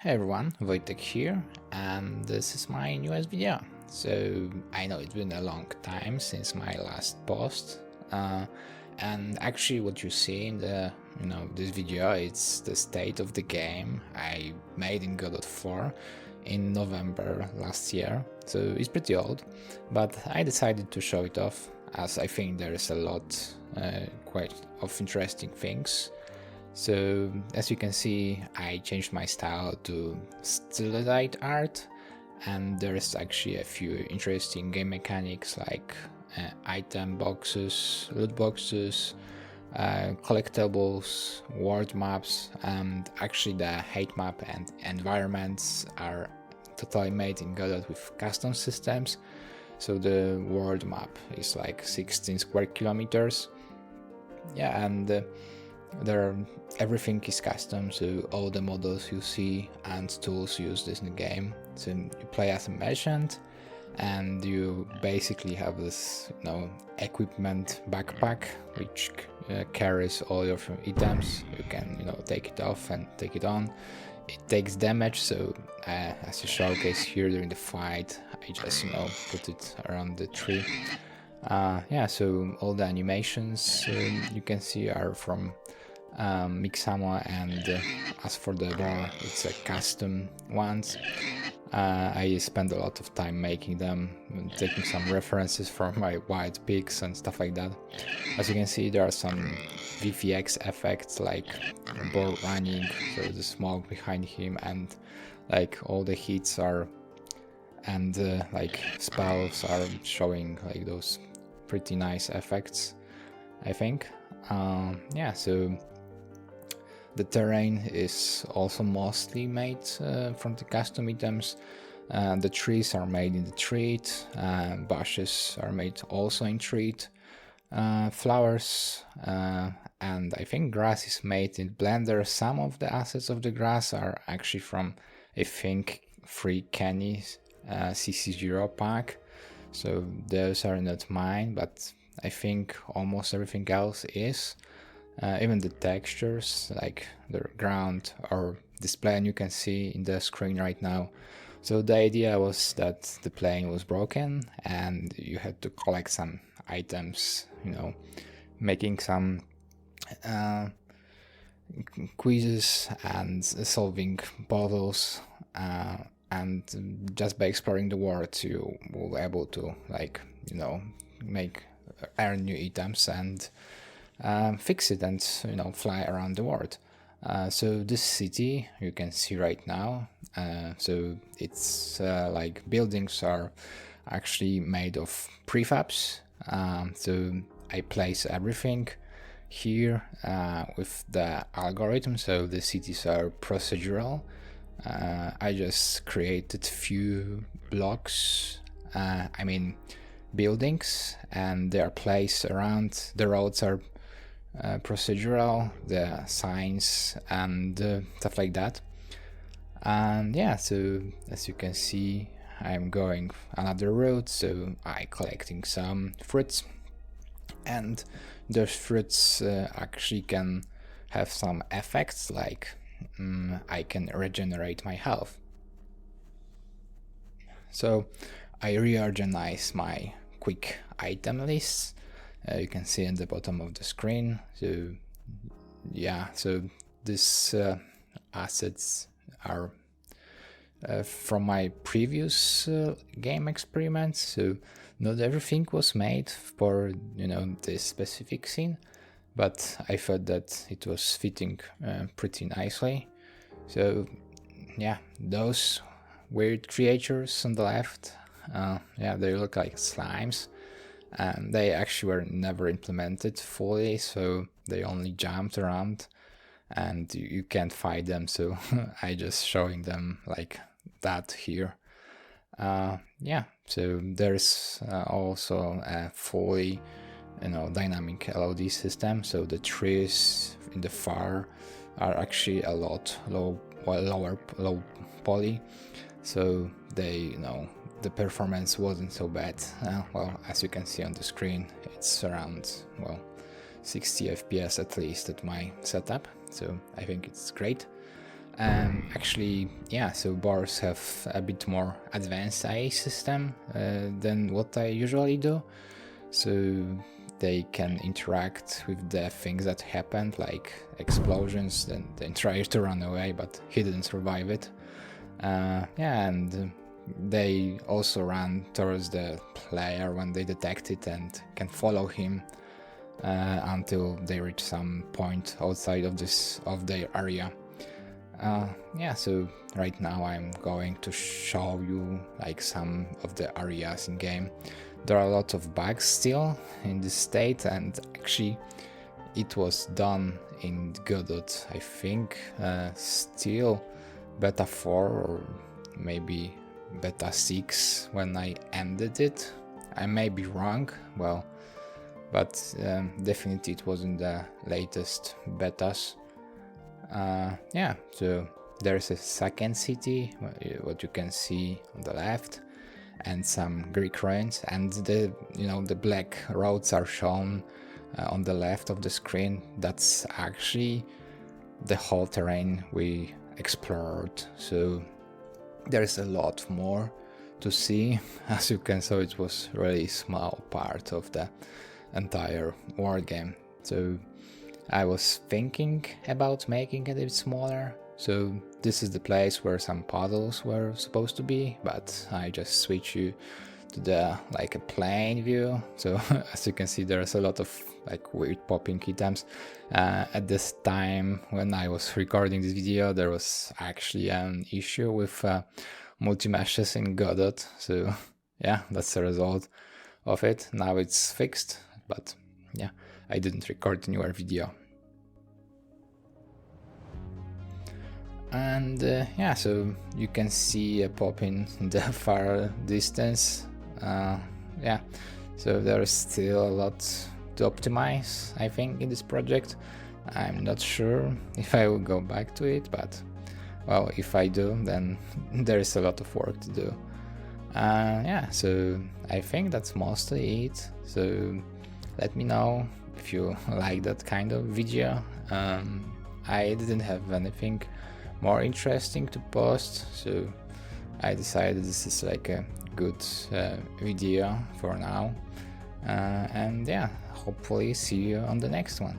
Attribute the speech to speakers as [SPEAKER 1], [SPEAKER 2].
[SPEAKER 1] Hey everyone, Wojtek here, and this is my newest video. So I know it's been a long time since my last post, and actually what you see in the this video, it's the state of the game I made in Godot 4 in November last year. So it's pretty old, but I decided to show it off as I think there is a lot quite of interesting things. So as you can see, I changed my style to stylized art, and there's actually a few interesting game mechanics like item boxes, loot boxes, collectibles, world maps, and actually the height map and environments are totally made in Godot with custom systems. So the world map is like 16 square kilometers. Yeah, and there everything is custom, so all the models you see and tools used in the game. So you play as a merchant and you basically have this equipment backpack which carries all your items. You can take it off and take it on. It takes damage, so as a showcase here during the fight, I just put it around the tree. Yeah, so all the animations you can see are from Mixamo, and as for the bar, it's a custom ones. I spend a lot of time making them, taking some references from my white pigs and stuff like that. As you can see, there are some VFX effects like ball running, so the smoke behind him, and like all the hits are, and like spells are showing like those pretty nice effects, I think. Yeah, so the terrain is also mostly made from the custom items. The trees are made in the treat, bushes are made also in treat, flowers, and I think grass is made in Blender. Some of the assets of the grass are actually from, I think, free Kenny CC0 pack, so those are not mine, but I think almost everything else is. Even the textures, like the ground or this plane you can see in the screen right now. So the idea was that the plane was broken and you had to collect some items, making some quizzes and solving puzzles, and just by exploring the world you will be able to make earn new items and fix it and fly around the world. So this city you can see right now, so it's like buildings are actually made of prefabs. So I place everything here with the algorithm, so the cities are procedural. I just created few blocks, I mean buildings, and they are placed around. The roads are procedural, the signs and stuff like that. And yeah, so as you can see, I'm going another route, so I collecting some fruits, and those fruits actually can have some effects, like I can regenerate my health. So I reorganize my quick item list. You can see at the bottom of the screen. So yeah, so these assets are from my previous game experiments. So not everything was made for this specific scene, but I thought that it was fitting pretty nicely. So yeah, those weird creatures on the left, yeah, they look like slimes. And they actually were never implemented fully, so they only jumped around and you can't fight them, so I just showing them like that here. Yeah, so there's also a fully dynamic LOD system, so the trees in the far are actually a lot lower poly, so they the performance wasn't so bad. Well, as you can see on the screen, it's around 60 FPS at least at my setup, so I think it's great. Actually, yeah, so bars have a bit more advanced AI system than what I usually do. So they can interact with the things that happened, like explosions, then try to run away, but he didn't survive it. Yeah, and they also run towards the player when they detect it and can follow him until they reach some point outside of their area. Yeah, so right now I'm going to show you like some of the areas in game. There are a lot of bugs still in this state, and actually it was done in Godot, I think, still beta 4 or maybe beta 6 when I ended it. I may be wrong, well, but definitely it wasn't the latest betas. Yeah, so there's a second city, what you can see on the left, and some Greek ruins, and the black roads are shown on the left of the screen. That's actually the whole terrain we explored. So there's a lot more to see. As you can see, it was really small part of the entire war game. So I was thinking about making it a bit smaller. So this is the place where some puzzles were supposed to be, but I just switch you to the like a plain view. So as you can see, there's a lot of like weird popping items. At this time when I was recording this video, there was actually an issue with multi-meshes in Godot. So yeah, that's the result of it. Now it's fixed, but yeah, I didn't record a newer video. And yeah, so you can see a pop in the far distance. Yeah, so there's still a lot to optimize, I think, in this project. I'm not sure if I will go back to it, but well, if I do, then there is a lot of work to do. Yeah, so I think that's mostly it. So let me know if you like that kind of video. I didn't have anything more interesting to post, so I decided this is like a good video for now. And yeah, hopefully see you on the next one.